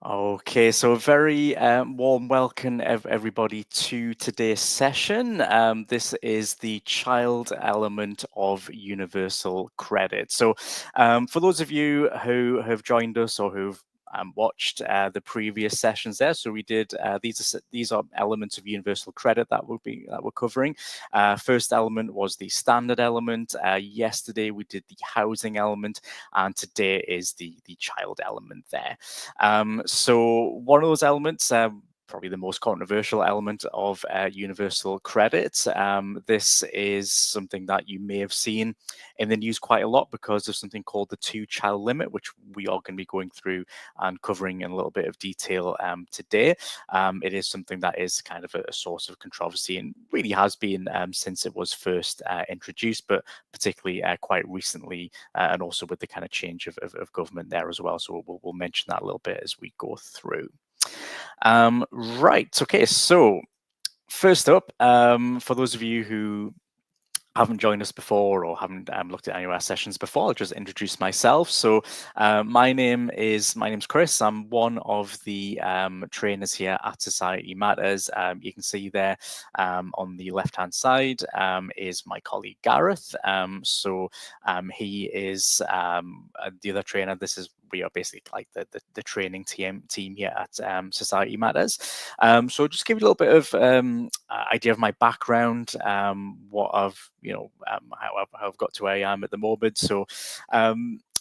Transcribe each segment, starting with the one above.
Okay, so a very warm welcome everybody to today's session. This is the child element of universal credit. So for those of you who have joined us or who've watched the previous sessions there, so we did these are elements of universal credit that we're covering. First element was the standard element. Yesterday we did the housing element, and today is the child element there. So one of those elements, probably the most controversial element of universal credit. This is something that you may have seen in the news quite a lot because of something called the two-child limit, which we are going to be going through and covering in a little bit of detail today. It is something that is kind of a source of controversy and really has been since it was first introduced, but particularly quite recently, and also with the kind of change of government there as well. So we'll mention that a little bit as we go through. Right, okay, so first up, for those of you who haven't joined us before or haven't looked at any of our sessions before, I'll just introduce myself. So my name's Chris. I'm one of the trainers here at Society Matters. You can see there on the left-hand side is my colleague Gareth. He is the other trainer. We are basically like the training team here at Society Matters. So just give you a little bit of idea of my background, what I've how I've got to where I am at the moment. So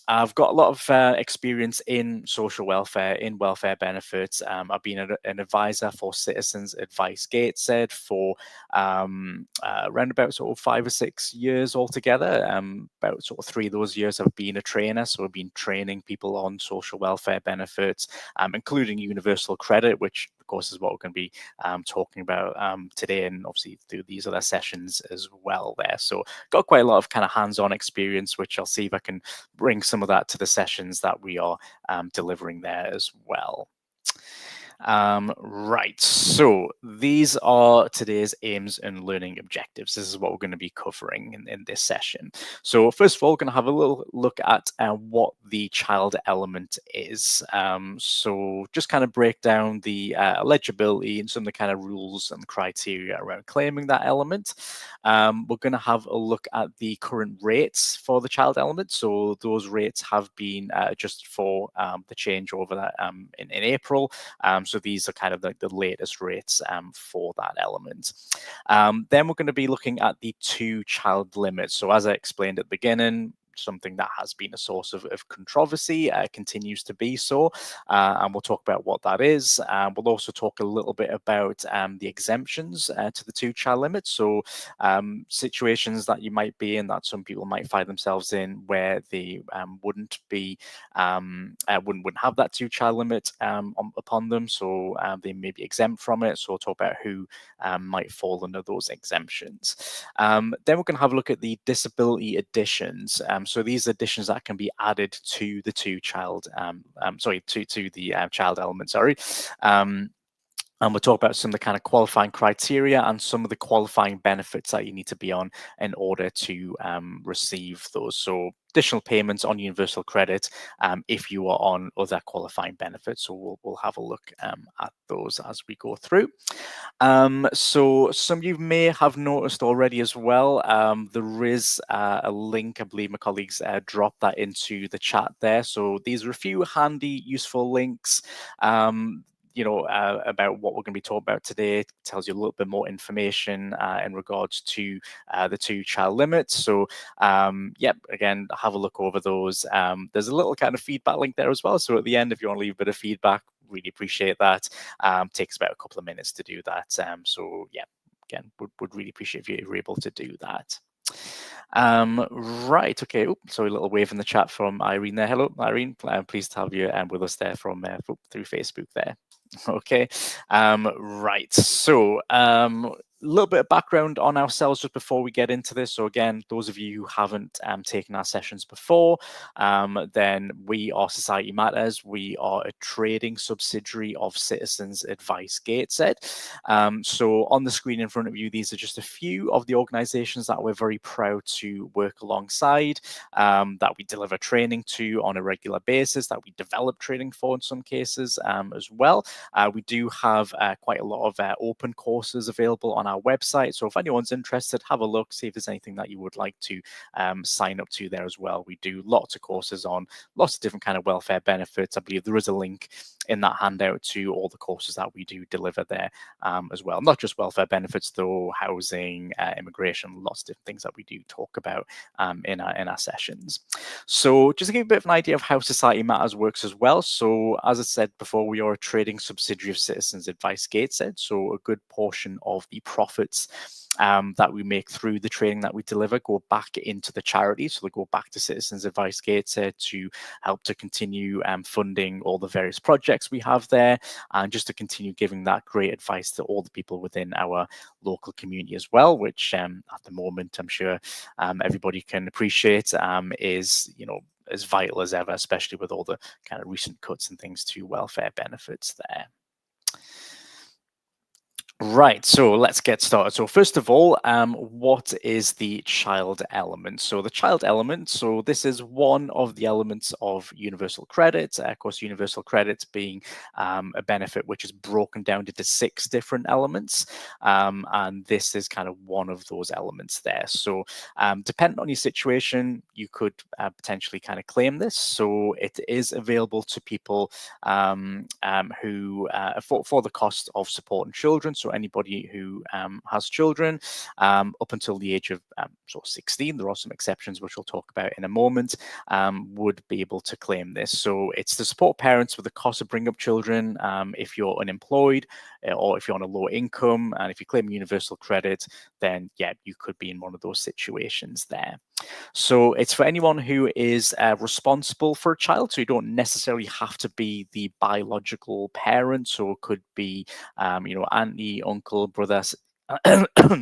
I've got a lot of experience in social welfare, in welfare benefits. I've been an advisor for Citizens Advice Gateshead for around about sort of 5 or 6 years altogether. About sort of 3 of those years I've been a trainer, so I've been training people on social welfare benefits, including universal credit, which of course is what we're going to be talking about today, and obviously through these other sessions as well there. So got quite a lot of kind of hands-on experience, which I'll see if I can bring some of that to the sessions that we are delivering there as well. Right, so these are today's aims and learning objectives. This is what we're going to be covering in this session. So first of all, we're going to have a little look at what the child element is. So just kind of break down the eligibility and some of the kind of rules and criteria around claiming that element. We're going to have a look at the current rates for the child element. So those rates have been adjusted for the changeover that in April. So these are kind of like the latest rates for that element. Then we're going to be looking at the two-child limit. So as I explained at the beginning, something that has been a source of controversy, continues to be so, and we'll talk about what that is. We'll also talk a little bit about the exemptions to the two-child limit. So situations that you might be in, that some people might find themselves in, where they wouldn't have that two-child limit upon them, so they may be exempt from it. So we'll talk about who might fall under those exemptions. Then we're going to have a look at the disability additions. So these additions that can be added to the two-child, to the child element. And we'll talk about some of the kind of qualifying criteria and some of the qualifying benefits that you need to be on in order to receive those. So additional payments on universal credit if you are on other qualifying benefits. So we'll have a look at those as we go through. So some of you may have noticed already as well, there is a link, I believe my colleagues dropped that into the chat there. So these are a few handy, useful links. About what we're going to be talking about today. It tells you a little bit more information in regards to the two-child limit. So, again, have a look over those. There's a little kind of feedback link there as well. So at the end, if you want to leave a bit of feedback, really appreciate that. Takes about a couple of minutes to do that. Again, would really appreciate if you're able to do that. Right, okay. So a little wave in the chat from Irene there. Hello, Irene. Pleased to have you with us there from through Facebook there. Okay, right. So little bit of background on ourselves just before we get into this. So again, those of you who haven't taken our sessions before, then we are Society Matters. We are a trading subsidiary of Citizens Advice Gateshead. So on the screen in front of you, these are just a few of the organizations that we're very proud to work alongside, that we deliver training to on a regular basis, that we develop training for in some cases as well. We do have quite a lot of open courses available on our website. So if anyone's interested, have a look, see if there's anything that you would like to sign up to there as well. We do lots of courses on lots of different kind of welfare benefits. I believe there is a link in that handout to all the courses that we do deliver there as well. Not just welfare benefits though, housing, immigration, lots of different things that we do talk about in our sessions. So just to give you a bit of an idea of how Society Matters works as well. So as I said before, we are a trading subsidiary of Citizens Advice Gateshead. So a good portion of the profits that we make through the training that we deliver go back into the charity. So they go back to Citizens Advice Gateshead to help to continue funding all the various projects we have there, and just to continue giving that great advice to all the people within our local community as well, which at the moment I'm sure everybody can appreciate is, you know, as vital as ever, especially with all the kind of recent cuts and things to welfare benefits there. Right, so let's get started. So first of all, what is the child element? So the child element, so this is one of the elements of universal credit. Of course, universal credit being a benefit which is broken down into 6 different elements. And this is kind of one of those elements there. So depending on your situation, you could potentially kind of claim this. So it is available to people who, for the cost of supporting children. So anybody who has children up until the age of sort of 16, there are some exceptions which we'll talk about in a moment, would be able to claim this. So it's to support parents with the cost of bringing up children if you're unemployed or if you're on a low income, and if you claim universal credit, then yeah, you could be in one of those situations there. So it's for anyone who is responsible for a child. So you don't necessarily have to be the biological parent, or could be, you know, auntie, uncle, brother,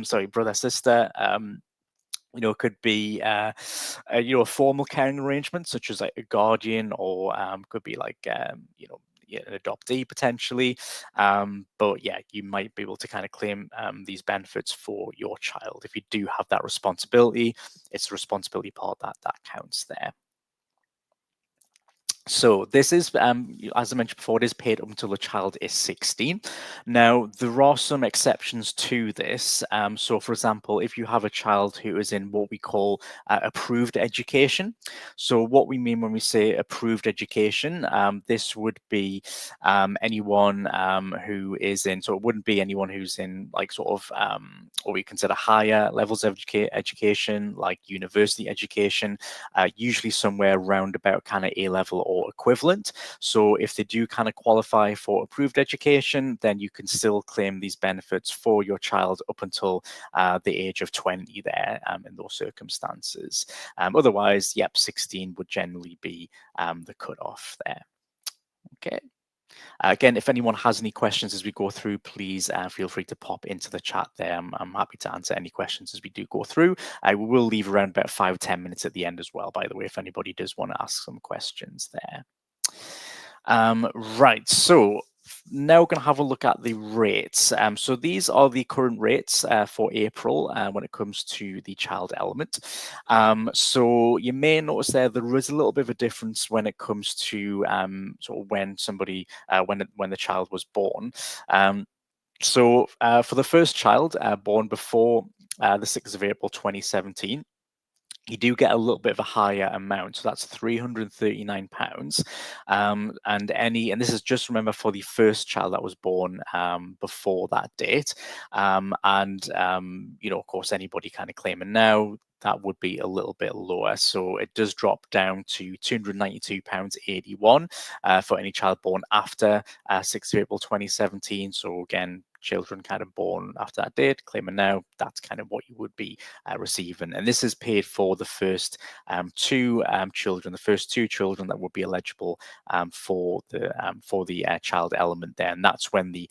sorry, brother, sister. You know, it could be, you know, a formal caring arrangement, such as like a guardian, or could be like, you know, an adoptee potentially. But yeah, you might be able to kind of claim these benefits for your child. If you do have that responsibility, it's the responsibility part that counts there. So this is, as I mentioned before, it is paid up until the child is 16. Now, there are some exceptions to this. So, for example, if you have a child who is in what we call approved education. So what we mean when we say approved education, this would be anyone who is in, so it wouldn't be anyone who's in like sort of what we consider higher levels of education, like university education, usually somewhere around about kind of A-level or equivalent. So if they do kind of qualify for approved education, then you can still claim these benefits for your child up until the age of 20 there in those circumstances. Otherwise, yep, 16 would generally be the cutoff there. Okay. Again, if anyone has any questions as we go through, please feel free to pop into the chat there. I'm happy to answer any questions as we do go through. I will leave around about 5 or 10 minutes at the end as well, by the way, if anybody does want to ask some questions there. Right, so now we're going to have a look at the rates. So these are the current rates for April when it comes to the child element. So you may notice there is a little bit of a difference when it comes to sort of when somebody when the child was born. So for the first child born before the 6th of April 2017, you do get a little bit of a higher amount. So that's £339. And this is just, remember, for the first child that was born before that date. You know, of course, anybody kind of claiming now, that would be a little bit lower. So it does drop down to £292.81 for any child born after 6th of April 2017. So again, children kind of born after that date, claiming now, that's kind of what you would be receiving. And this is paid for the first two children, the first two children that would be eligible for the child element there. And that's when the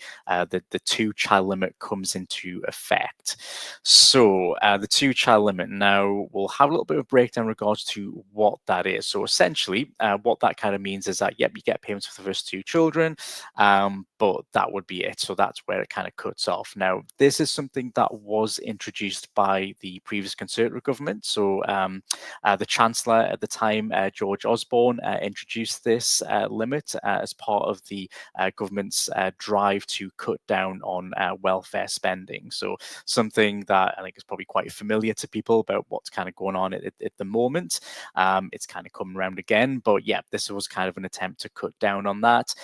two-child limit comes into effect. So the two-child limit, now we'll have a little bit of breakdown in regards to what that is. So essentially, what that kind of means is that, yep, you get payments for the first two children, but that would be it. So that's where it kind of cuts off. Now, this is something that was introduced by the previous Conservative government. So the Chancellor at the time, George Osborne, introduced this limit as part of the government's drive to cut down on welfare spending. So something that I think is probably quite familiar to people about what's kind of going on at the moment. It's kind of coming around again, but yeah, this was kind of an attempt to cut down on that.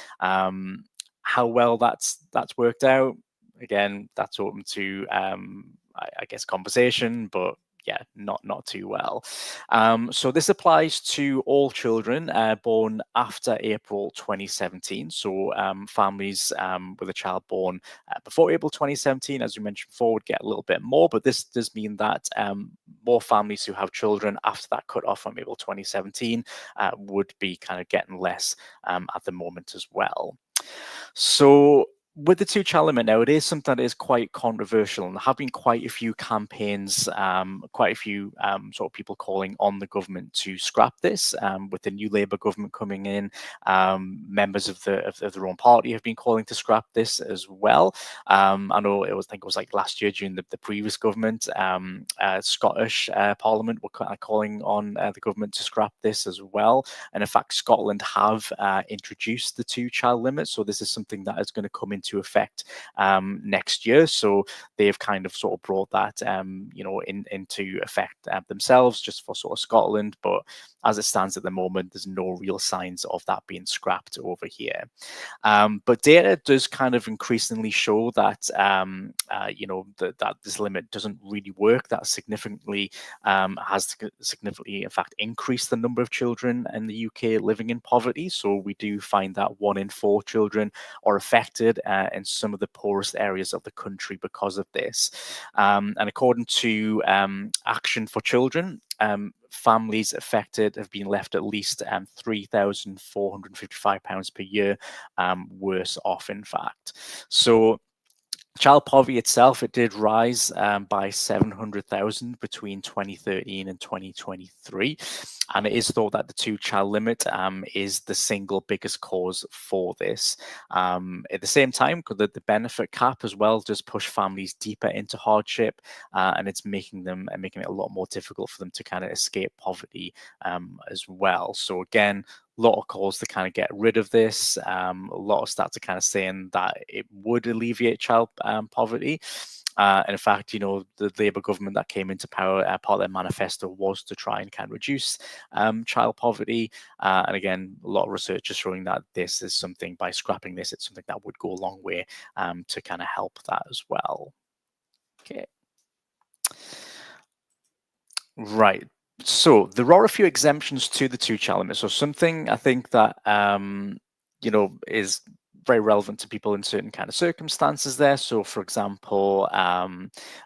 How well that's worked out, again, that's open to I guess conversation, but yeah, not too well. So this applies to all children born after April 2017. So families with a child born before April 2017, as we mentioned before, would get a little bit more, but this does mean that more families who have children after that cut off from April 2017 would be kind of getting less at the moment as well. So with the two-child limit now, it is something that is quite controversial, and there have been quite a few campaigns, quite a few sort of people calling on the government to scrap this. With the new Labour government coming in, members of their own party have been calling to scrap this as well. I know I think it was like last year during the previous government, Scottish Parliament were calling on the government to scrap this as well. And in fact, Scotland have introduced the two-child limit, so this is something that is going to come into effect next year. So they've kind of sort of brought that into effect themselves, just for sort of Scotland. But as it stands at the moment, there's no real signs of that being scrapped over here. But data does kind of increasingly show that that this limit doesn't really work. That significantly has significantly, in fact, increased the number of children in the UK living in poverty. So we do find that 1 in 4 children are affected in some of the poorest areas of the country because of this. And according to Action for Children, families affected have been left at least £3,455 per year worse off, in fact. So child poverty itself, it did rise by 700,000 between 2013 and 2023. And it is thought that the two-child limit is the single biggest cause for this. At the same time, the benefit cap as well does push families deeper into hardship, and it's making it a lot more difficult for them to kind of escape poverty as well. So again, a lot of calls to kind of get rid of this. A lot of stats are kind of saying that it would alleviate child poverty. And in fact, the Labour government that came into power, part of their manifesto was to try and kind of reduce child poverty. And again, a lot of research is showing that this is something, by scrapping this, it's something that would go a long way to kind of help that as well. Okay. Right. So there are a few exemptions to the two-child limit. So something I think that is very relevant to people in certain kind of circumstances there. So for example,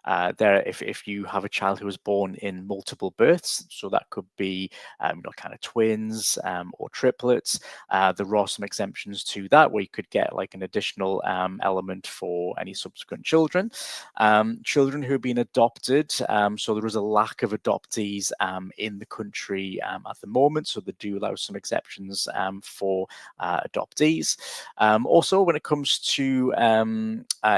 if you have a child who was born in multiple births, so that could be kind of twins or triplets, there are some exemptions to that where you could get like an additional element for any subsequent children. Children who have been adopted, so there is a lack of adoptees in the country at the moment, so they do allow some exceptions for adoptees. Also, when it comes to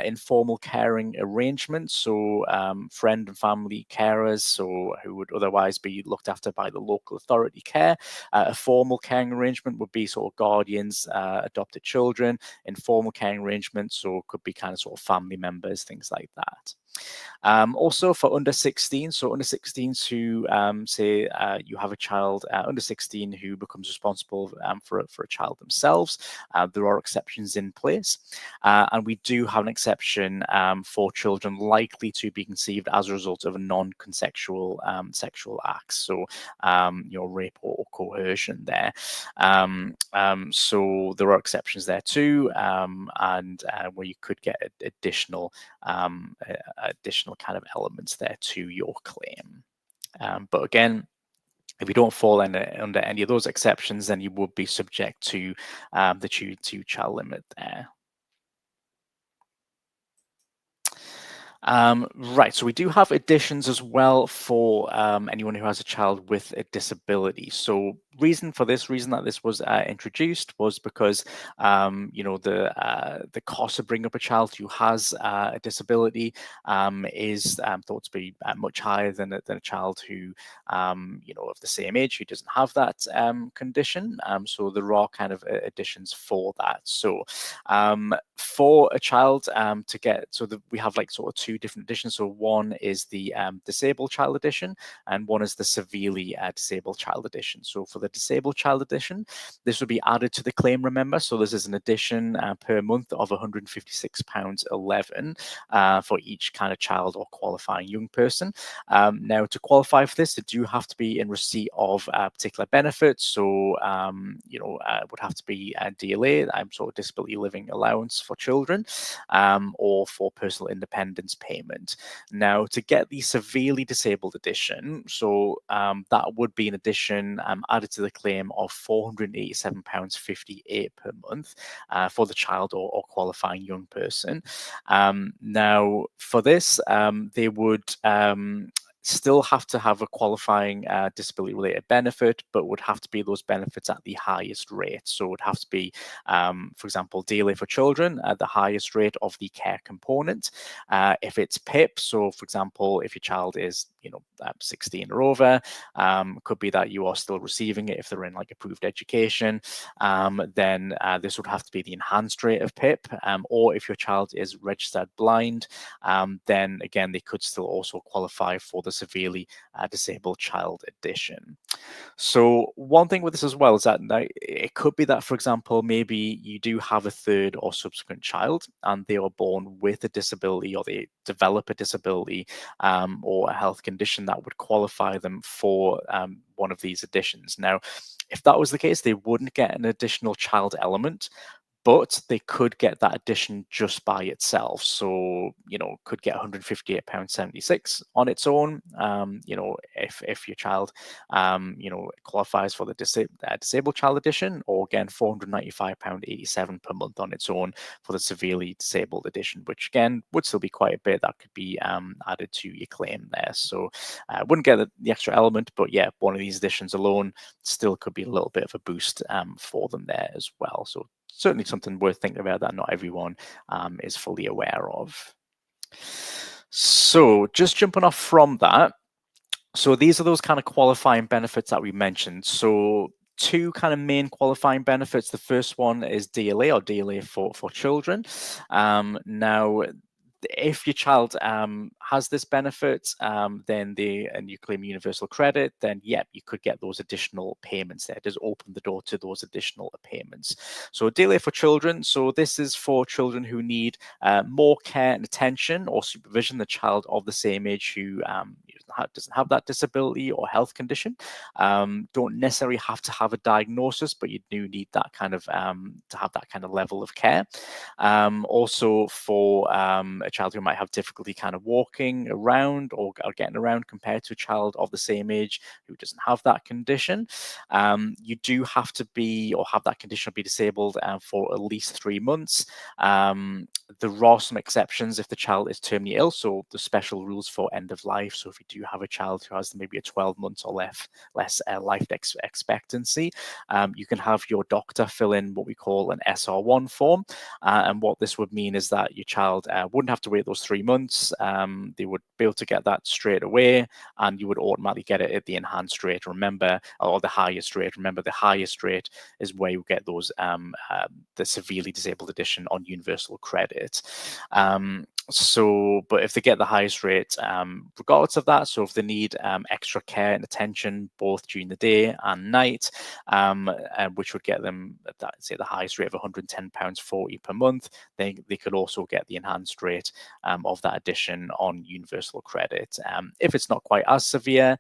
informal caring arrangements, so friend and family carers, so who would otherwise be looked after by the local authority care. A formal caring arrangement would be sort of guardians, adopted children. Informal caring arrangements, so could be kind of sort of family members, things like that. Also for under 16, so under 16s who say you have a child under 16 who becomes responsible for a child themselves, there are exceptions exceptions in place. And we do have an exception for children likely to be conceived as a result of a non-consensual sexual acts, so rape or coercion there. So there are exceptions there too, and where you could get additional kind of elements there to your claim. But again, if you don't fall under any of those exceptions, then you would be subject to the two-child limit there. Right, so we do have additions as well for anyone who has a child with a disability. So reason that this was introduced was because the cost of bringing up a child who has a disability is thought to be much higher than a child who of the same age who doesn't have that condition. So there are kind of additions for that. So for a child to get, we have like sort of two different editions. So one is the disabled child edition, and one is the severely disabled child edition. So for the disabled child edition, this would be added to the claim, remember. So this is an addition per month of £156.11 for each kind of child or qualifying young person. Now, to qualify for this, they do have to be in receipt of particular benefits. So, would have to be DLA, sort of disability living allowance for children, or for personal independence payment. Now, to get the severely disabled edition, so that would be an addition added to the claim of £487.58 per month for the child or qualifying young person. Now, for this, they would still have to have a qualifying disability-related benefit, but would have to be those benefits at the highest rate. So it would have to be, for example, DLA for children at the highest rate of the care component. If it's PIP, so for example, if your child is 16 or over, could be that you are still receiving it if they're in like approved education, then this would have to be the enhanced rate of PIP, or if your child is registered blind, then again they could still also qualify for the severely disabled child edition. So one thing with this as well is that now it could be that, for example, maybe you do have a third or subsequent child and they are born with a disability, or they develop a disability or a health condition that would qualify them for one of these additions. Now, if that was the case, they wouldn't get an additional child element, but they could get that addition just by itself. So, could get £158.76 on its own, if your child, qualifies for the disabled child edition, or again, £495.87 per month on its own for the severely disabled edition, which again, would still be quite a bit that could be added to your claim there. So wouldn't get the extra element, but yeah, one of these editions alone still could be a little bit of a boost for them there as well. So certainly something worth thinking about that not everyone is fully aware of. So just jumping off from that, so these are those kind of qualifying benefits that we mentioned. So two kind of main qualifying benefits. The first one is DLA, or DLA for children. Now, if your child has this benefit, then and you claim universal credit, then you could get those additional payments there. It does open the door to those additional payments. So DLA for children, so this is for children who need more care and attention or supervision, the child of the same age who doesn't have that disability or health condition. Don't necessarily have to have a diagnosis, but you do need that kind of to have that kind of level of care. Also for a child who might have difficulty kind of walking around or getting around compared to a child of the same age who doesn't have that condition. You do have to be, or have that condition, be disabled for at least 3 months. There are some exceptions if the child is terminally ill, so the special rules for end of life. So if you do have a child who has maybe a 12 months or less life expectancy, you can have your doctor fill in what we call an SR1 form. And what this would mean is that your child wouldn't have to wait those 3 months. They would be able to get that straight away, and you would automatically get it at the enhanced rate, remember, or the highest rate. Remember, the highest rate is where you get those the severely disabled edition on universal credit. But if they get the highest rate, regardless of that, so if they need extra care and attention both during the day and night, which would get them, say, the highest rate of £110.40 per month, they could also get the enhanced rate of that addition on universal credit. If it's not quite as severe,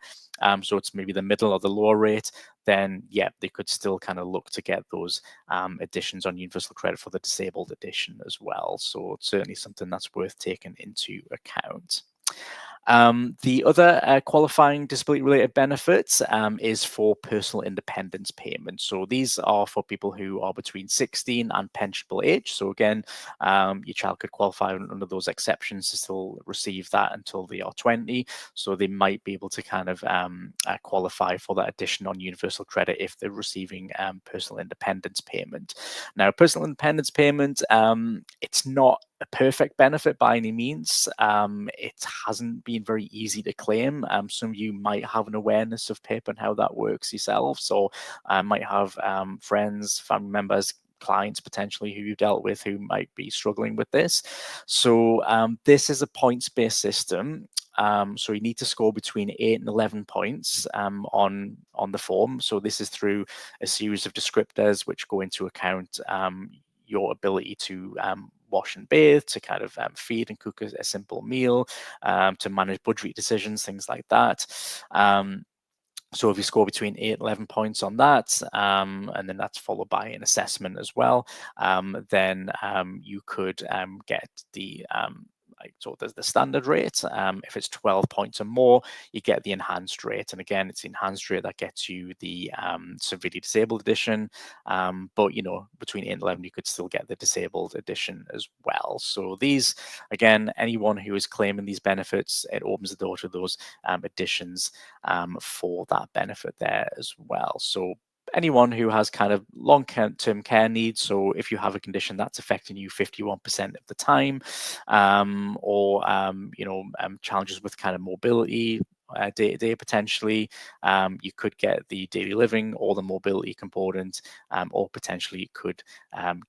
so it's maybe the middle or the lower rate, then yeah, they could still kind of look to get those additions on universal credit for the disabled edition as well. So it's certainly something that's worth taking into account. The other qualifying disability-related benefits is for personal independence payments. So these are for people who are between 16 and pensionable age. So again, your child could qualify under those exceptions to still receive that until they are 20. So they might be able to kind of qualify for that addition on universal credit if they're receiving personal independence payment. Now, personal independence payment, it's not a perfect benefit by any means. It hasn't been very easy to claim. Some of you might have an awareness of PIP and how that works yourselves, or might have friends, family members, clients potentially who you've dealt with who might be struggling with this. So this is a points-based system. So you need to score between 8 and 11 points on the form. So this is through a series of descriptors which go into account your ability to wash and bathe, to kind of feed and cook a simple meal, to manage budgetary decisions, things like that. So if you score between 8 and 11 points on that, and then that's followed by an assessment as well, then you could get the so there's the standard rate. If it's 12 points or more, you get the enhanced rate. And again, it's the enhanced rate that gets you the severely disabled edition. But, between 8 and 11, you could still get the disabled edition as well. So these, again, anyone who is claiming these benefits, it opens the door to those additions for that benefit there as well. So anyone who has kind of long-term care needs, so if you have a condition that's affecting you 51% of the time, or challenges with kind of mobility day to day potentially, you could get the daily living or the mobility component, or potentially you could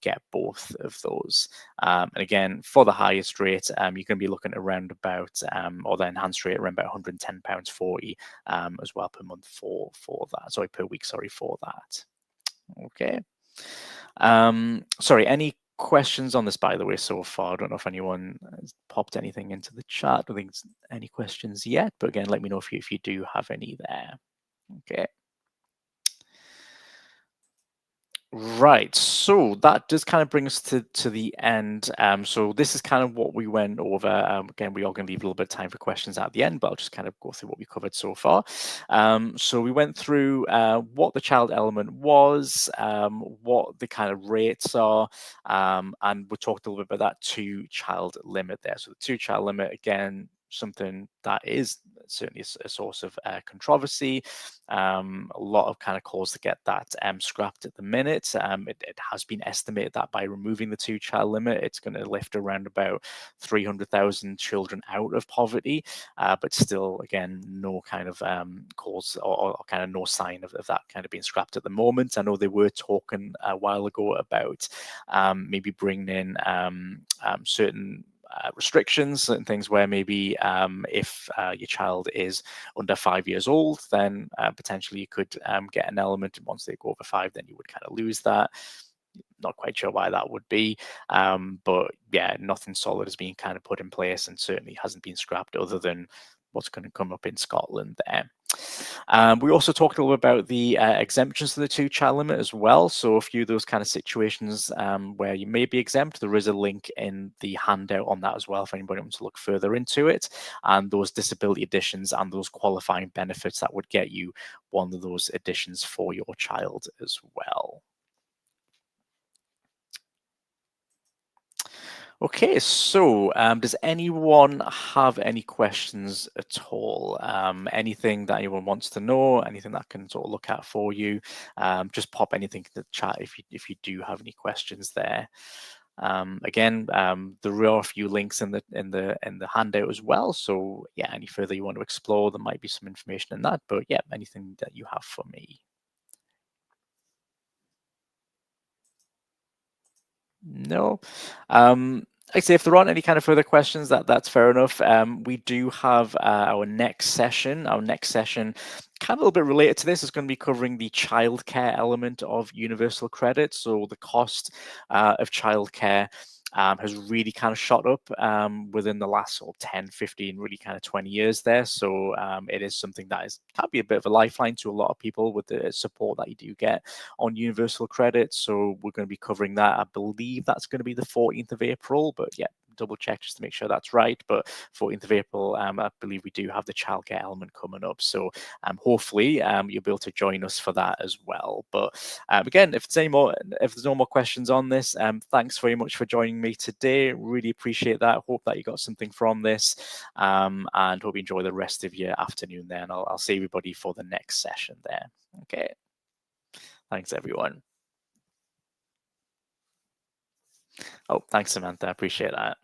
get both of those. And again, for the highest rate, you're going to be looking at around about, or the enhanced rate around about £110.40 as well per month for that. Sorry, per week. Sorry for that. Okay. Sorry, any questions on this, by the way, so far? I don't know if anyone has popped anything into the chat. I don't think there's any questions yet, but again, let me know if you do have any there. Okay. Right, so that does kind of bring us to the end. So this is kind of what we went over. Again, we are going to leave a little bit of time for questions at the end, but I'll just kind of go through what we covered so far. So we went through what the child element was, what the kind of rates are, and we talked a little bit about that two-child limit there. So the two-child limit, again, something that is certainly a source of controversy. A lot of kind of calls to get that scrapped at the minute. It has been estimated that by removing the two-child limit, it's going to lift around about 300,000 children out of poverty, but still, again, no kind of calls or kind of no sign of that kind of being scrapped at the moment. I know they were talking a while ago about maybe bringing in certain restrictions and things where maybe if your child is under 5 years old, then potentially you could get an element, and once they go over 5, then you would kind of lose that. Not quite sure why that would be, but yeah, nothing solid has been kind of put in place, and certainly hasn't been scrapped other than what's going to come up in Scotland there. We also talked a little bit about the exemptions to the two-child limit as well. So a few of those kind of situations where you may be exempt, there is a link in the handout on that as well if anybody wants to look further into it, and those disability additions and those qualifying benefits that would get you one of those additions for your child as well. Okay, so does anyone have any questions at all? Anything that anyone wants to know? Anything that I can sort of look at for you? Just pop anything in the chat if you do have any questions there. Again, there are a few links in the handout as well. So yeah, any further you want to explore, there might be some information in that. But yeah, anything that you have for me. No. Like I say, if there aren't any kind of further questions, that's fair enough. We do have our next session. Our next session, kind of a little bit related to this, is going to be covering the childcare element of universal credit. So the cost of childcare has really kind of shot up within the last sort of 10, 15, really kind of 20 years there. So it is something that can be a bit of a lifeline to a lot of people with the support that you do get on universal credit. So we're going to be covering that. I believe that's going to be the 14th of April, but yeah, double check just to make sure that's right. But 14th of April, I believe we do have the childcare element coming up. So hopefully you'll be able to join us for that as well. But again, if there's no more questions on this, thanks very much for joining me today. Really appreciate that. Hope that you got something from this, and hope you enjoy the rest of your afternoon there. And I'll see everybody for the next session there. Okay. Thanks, everyone. Oh, thanks, Samantha. I appreciate that.